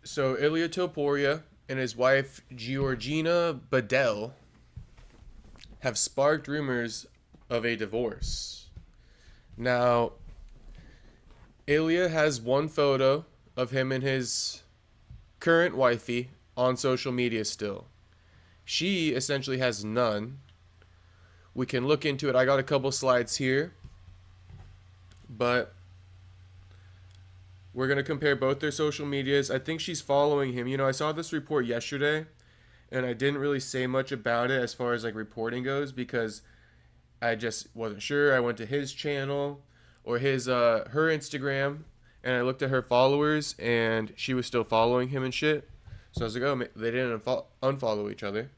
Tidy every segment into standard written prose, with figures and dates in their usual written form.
So Ilia Topuria and his wife Giorgina Badell have sparked rumors of a divorce. Now, Ilia has one photo of him and his current wifey on social media still. She essentially has none. We can look into it. I got a couple slides here, but we're going to compare both their social medias. I think she's following him. I saw this report yesterday and I didn't really say much about it as far as like reporting goes because I just wasn't sure. I went to his channel or his her Instagram and I looked at her followers and she was still following him and shit. So I was like, oh, they didn't unfollow each other.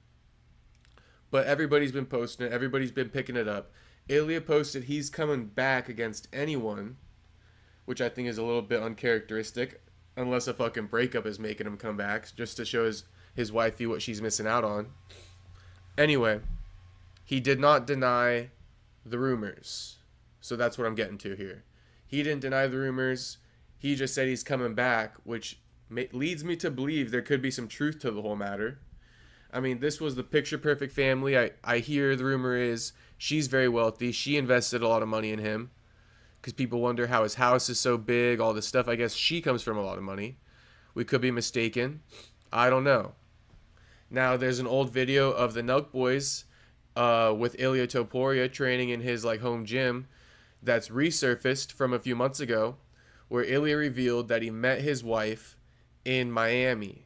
But everybody's been posting it. Everybody's been picking it up. Ilia posted he's coming back against anyone, which I think is a little bit uncharacteristic, unless a fucking breakup is making him come back, just to show his wifey what she's missing out on. Anyway, he did not deny the rumors. So that's what I'm getting to here. He didn't deny the rumors. He just said he's coming back, which leads me to believe there could be some truth to the whole matter. I mean, this was the picture perfect family. I hear the rumor is she's very wealthy. She invested a lot of money in him because people wonder how his house is so big, all this stuff. I guess she comes from a lot of money. We could be mistaken. I don't know. Now, there's an old video of the Nelk Boys with Ilia Topuria training in his like home gym that's resurfaced from a few months ago where Ilia revealed that he met his wife in Miami.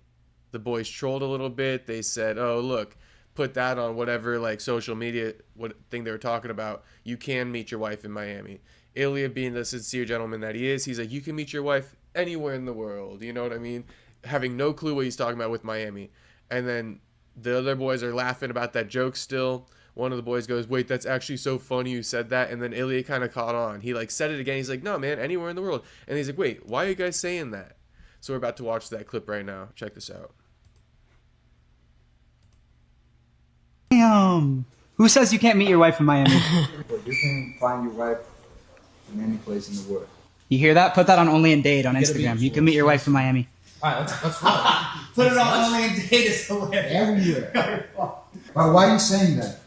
The boys trolled a little bit. They said, oh, look, put that on whatever like social media what thing they were talking about. You can meet your wife in Miami. Ilia, being the sincere gentleman that he is, he's like, you can meet your wife anywhere in the world. You know what I mean? Having no clue what he's talking about with Miami. And then the other boys are laughing about that joke still. One of the boys goes, wait, that's actually so funny you said that. And then Ilia kind of caught on. He like said it again. He's like, no, man, anywhere in the world. And he's like, wait, why are you guys saying that? So we're about to watch that clip right now. Check this out. Damn. Who says you can't meet your wife in Miami? But you can find your wife in any place in the world. You hear that? Put that on Only in Date on Instagram. You can meet your wife in Miami. Alright, let's roll. Put it on Only in Date is hilarious. Everywhere. But why are you saying that?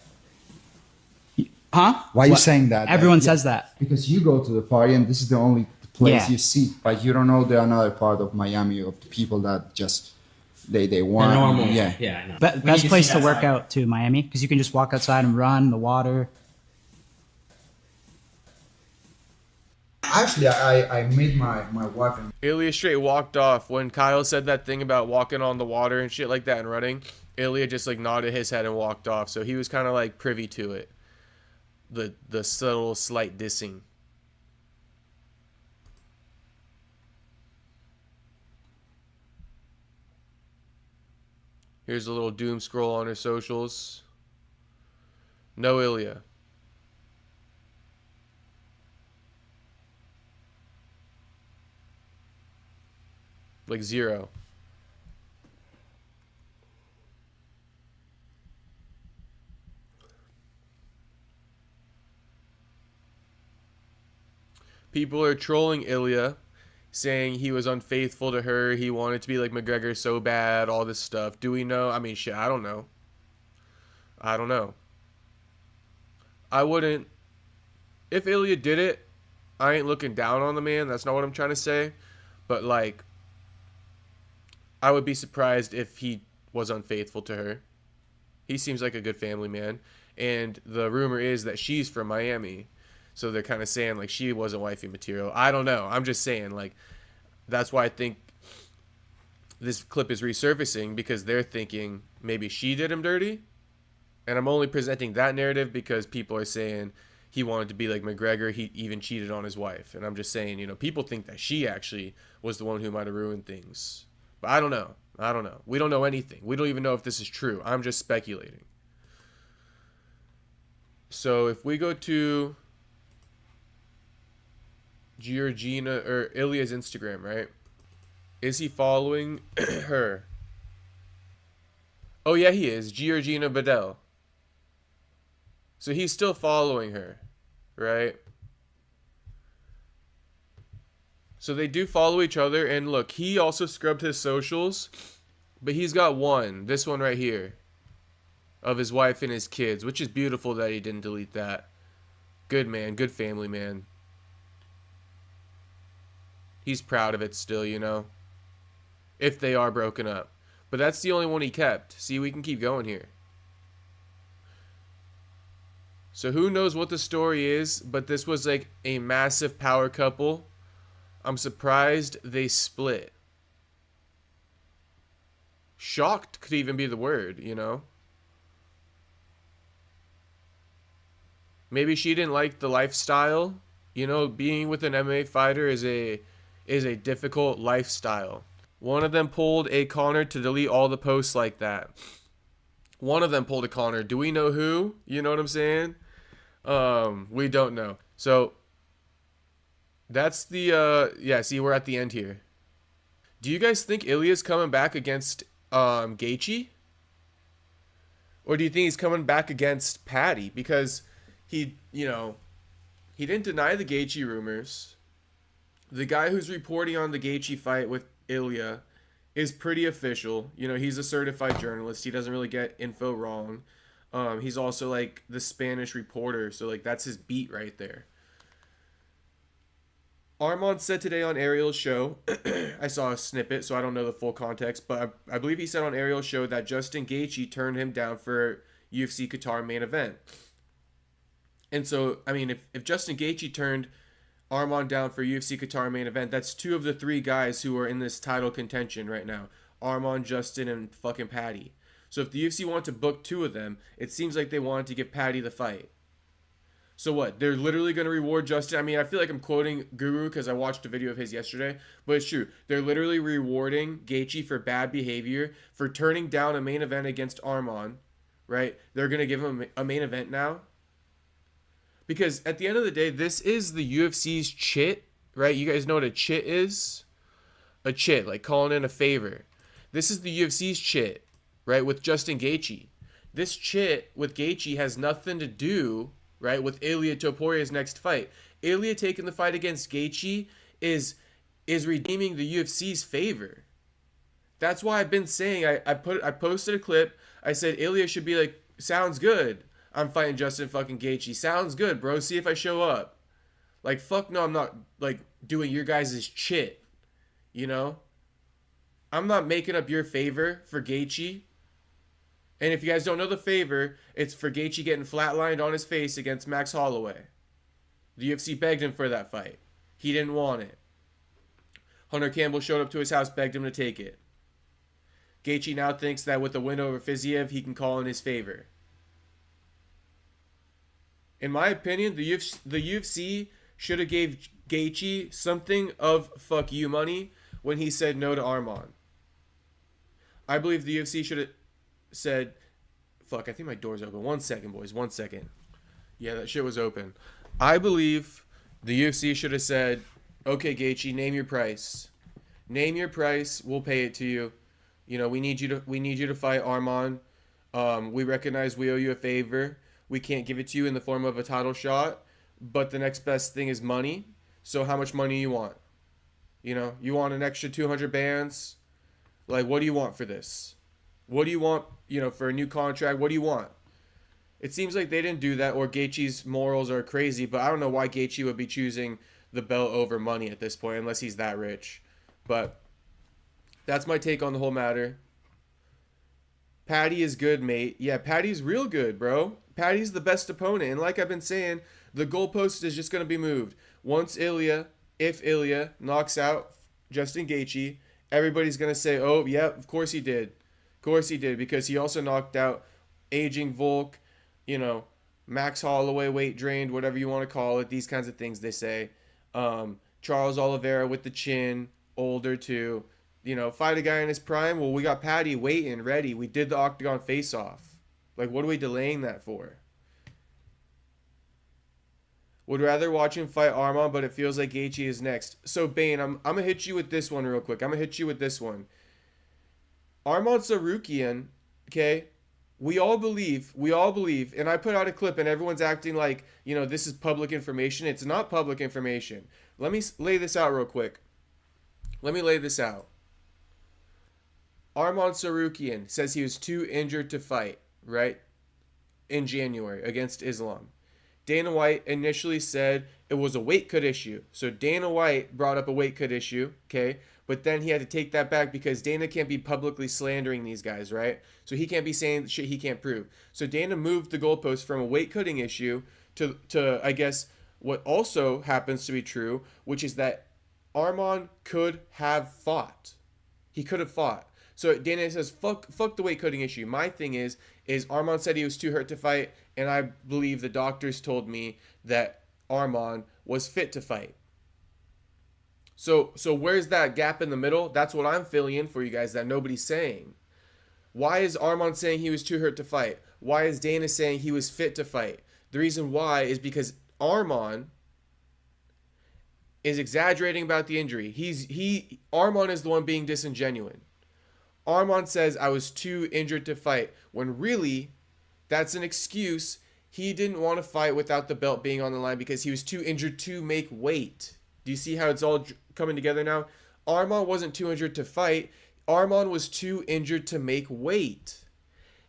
Huh? Why are you saying that? Everyone says that. Because you go to the party and this is the only place Yeah. you see. But you don't know the another part of Miami of the people that just they want. Normal. Yeah. Yeah, I know. Best place to work out too, Miami, because you can just walk outside and run the water. Actually, I made my wife and Ilia straight walked off when Kyle said that thing about walking on the water and shit like that and running. Ilia just like nodded his head and walked off. So he was kind of like privy to it. The subtle slight dissing. Here's a little doom scroll on her socials. No Ilia. Like 0. People are trolling Ilia, saying he was unfaithful to her. He wanted to be like McGregor so bad, all this stuff. Do we know? I mean, shit, I don't know. I don't know. I wouldn't. If Ilia did it, I ain't looking down on the man. That's not what I'm trying to say. But, like, I would be surprised if he was unfaithful to her. He seems like a good family man. And the rumor is that she's from Miami. So they're kind of saying, like, she wasn't wifey material. I don't know. I'm just saying, like, that's why I think this clip is resurfacing, because they're thinking maybe she did him dirty. And I'm only presenting that narrative because people are saying he wanted to be like McGregor. He even cheated on his wife. And I'm just saying, people think that she actually was the one who might have ruined things. But I don't know. I don't know. We don't know anything. We don't even know if this is true. I'm just speculating. So if we go to Giorgina or Ilia's Instagram, right? Is he following her? Oh yeah, he is. Giorgina Badell. So he's still following her, right? So they do follow each other, and look, he also scrubbed his socials, but he's got one, this one right here, of his wife and his kids, which is beautiful that he didn't delete that. Good man, good family man. He's proud of it still, you know, if they are broken up. But that's the only one he kept. See, we can keep going here. So who knows what the story is, but this was like a massive power couple. I'm surprised they split. Shocked could even be the word, you know? Maybe she didn't like the lifestyle. You know, being with an MMA fighter is a difficult lifestyle. One of them pulled a Connor to delete all the posts like that. One of them pulled a Connor. Do we know who? You know what I'm saying? We don't know. So that's the yeah, see, we're at the end here. Do you guys think Ilia's coming back against Gaethje? Or do you think he's coming back against Paddy? Because he, you know, he didn't deny the Gaethje rumors. The guy who's reporting on the Gaethje fight with Ilia is pretty official. You know, he's a certified journalist. He doesn't really get info wrong. He's also like the Spanish reporter, so like that's his beat right there. Armand said today on Ariel's show, I saw a snippet, so I don't know the full context, but I believe he said on Ariel's show that Justin Gaethje turned him down for UFC Qatar main event. And so, I mean, if Justin Gaethje turned Armand down for UFC Qatar main event, that's two of the three guys who are in this title contention right now. Armand, Justin, and fucking Paddy. So if the UFC wanted to book two of them, it seems like they wanted to give Paddy the fight. So what? They're literally going to reward Justin? I mean, I feel like I'm quoting Guru because I watched a video of his yesterday, but it's true. They're literally rewarding Gaethje for bad behavior, for turning down a main event against Armand, right? They're going to give him a main event now. Because at the end of the day, this is the UFC's chit, right? You guys know what a chit is? A chit, like calling in a favor. This is the UFC's chit, right, with Justin Gaethje. This chit with Gaethje has nothing to do, right, with Ilia Topuria's next fight. Ilia taking the fight against Gaethje is redeeming the UFC's favor. That's why I've been saying, I posted a clip. I said Ilia should be like, sounds good. I'm fighting Justin fucking Gaethje. Sounds good, bro. See if I show up. Like, fuck no, I'm not, like, doing your guys' chit. You know? I'm not making up your favor for Gaethje. And if you guys don't know the favor, it's for Gaethje getting flatlined on his face against Max Holloway. The UFC begged him for that fight. He didn't want it. Hunter Campbell showed up to his house, begged him to take it. Gaethje now thinks that with the win over Fiziev, he can call in his favor. In my opinion, the UFC should have gave Gaethje something of fuck you money when he said no to Armand. I believe the UFC should have said, fuck, I think my door's open. 1 second, boys. 1 second. Yeah, that shit was open. I believe the UFC should have said, okay, Gaethje, name your price. Name your price. We'll pay it to you. You know, we need you to fight Armand. We recognize we owe you a favor. We can't give it to you in the form of a title shot, but the next best thing is money. So how much money you want? You know, you want an extra 200 bands? Like, what do you want for this? What do you want, you know, for a new contract? What do you want? It seems like they didn't do that, or Gaethje's morals are crazy, but I don't know why Gaethje would be choosing the belt over money at this point, unless he's that rich. But that's my take on the whole matter. Paddy is good, mate. Yeah, Paddy's real good, bro. Paddy's the best opponent. And like I've been saying, the goalpost is just going to be moved. Once if Ilia knocks out Justin Gaethje, everybody's going to say, oh, yeah, of course he did. Of course he did, because he also knocked out aging Volk, you know, Max Holloway, weight drained, whatever you want to call it. These kinds of things they say. Charles Oliveira with the chin, older too. You know, fight a guy in his prime. Well, we got Paddy waiting, ready. We did the Octagon face-off. Like, what are we delaying that for? Would rather watch him fight Armand, but it feels like Gaethje is next. So, Bane, I'm going to hit you with this one real quick. I'm going to hit you with this one. Armand Sarukian, okay? We all believe, and I put out a clip and everyone's acting like, you know, this is public information. It's not public information. Let me lay this out real quick. Let me lay this out. Arman Sarukian says he was too injured to fight, right? In January against Islam. Dana White initially said it was a weight cut issue. So Dana White brought up a weight cut issue, okay? But then he had to take that back because Dana can't be publicly slandering these guys, right? So he can't be saying shit he can't prove. So Dana moved the goalpost from a weight cutting issue to I guess what also happens to be true, which is that Arman could have fought. He could have fought. So Dana says, fuck the weight cutting issue. My thing is Arman said he was too hurt to fight, and I believe the doctors told me that Arman was fit to fight. So where's that gap in the middle? That's what I'm filling in for you guys that nobody's saying. Why is Arman saying he was too hurt to fight? Why is Dana saying he was fit to fight? The reason why is because Arman is exaggerating about the injury. Arman is the one being disingenuous. Arman says I was too injured to fight, when really that's an excuse. He didn't want to fight without the belt being on the line because he was too injured to make weight. Do you see how it's all coming together now? Arman wasn't too injured to fight. Arman was too injured to make weight,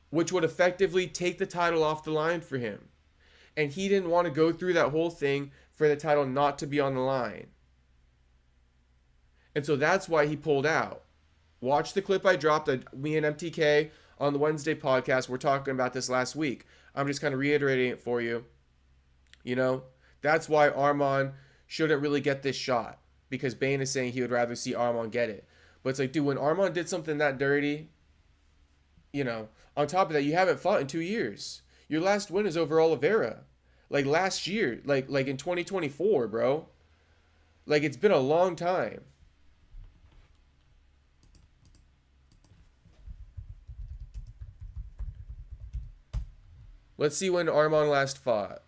which would effectively take the title off the line for him. And he didn't want to go through that whole thing for the title not to be on the line. And so that's why he pulled out. Watch the clip I dropped, me and MTK on the Wednesday podcast. We're talking about this last week. I'm just kind of reiterating it for you. You know, that's why Arman shouldn't really get this shot, because Bane is saying he would rather see Arman get it. But it's like, dude, when Arman did something that dirty, you know, on top of that, you haven't fought in 2 years. Your last win is over Oliveira. Like last year, like in 2024, bro. Like, it's been a long time. Let's see when Arman last fought.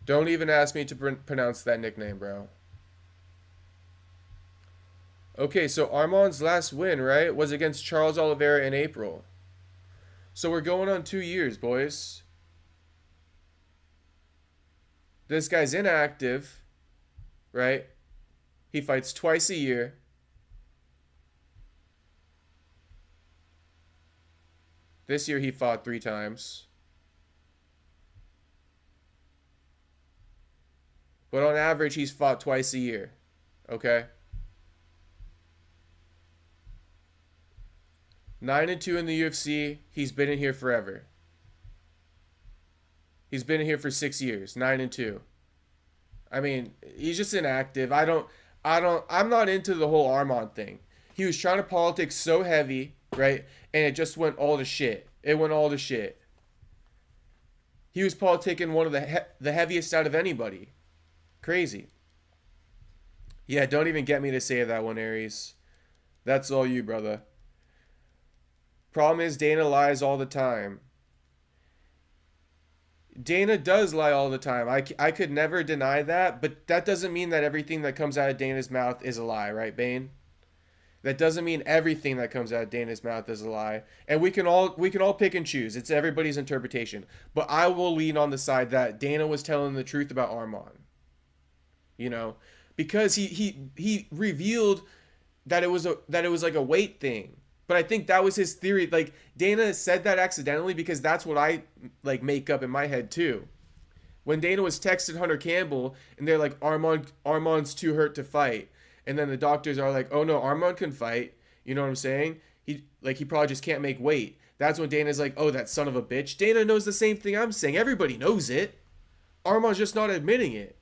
Don't even ask me to pronounce that nickname, bro. Okay, so Arman's last win, right, was against Charles Oliveira in April. So we're going on 2 years, boys. This guy's inactive, right? He fights twice a year. This year he fought 3 times. But on average, he's fought twice a year. Okay? 9-2 in the UFC. He's been in here forever. He's been in here for 6 years. 9-2. I mean, he's just inactive. I'm not into the whole Arman thing. He was trying to politics so heavy, right? And it just went all to shit. It went all to shit. He was politicking one of the heaviest out of anybody. Crazy. Yeah, don't even get me to say that one, Aries. That's all you, brother. Problem is, Dana lies all the time. Dana does lie all the time. I could never deny that, but that doesn't mean that everything that comes out of Dana's mouth is a lie, right, Bane? That doesn't mean everything that comes out of Dana's mouth is a lie. And we can all pick and choose. It's everybody's interpretation. But I will lean on the side that Dana was telling the truth about Arman. You know, because he revealed that it was like a weight thing. But I think that was his theory. Like, Dana said that accidentally because that's what I like make up in my head too. When Dana was texting Hunter Campbell and they're like, Arman's too hurt to fight. And then the doctors are like, oh no, Arman can fight. You know what I'm saying? He probably just can't make weight. That's when Dana's like, oh, that son of a bitch. Dana knows the same thing I'm saying. Everybody knows it. Arman's just not admitting it.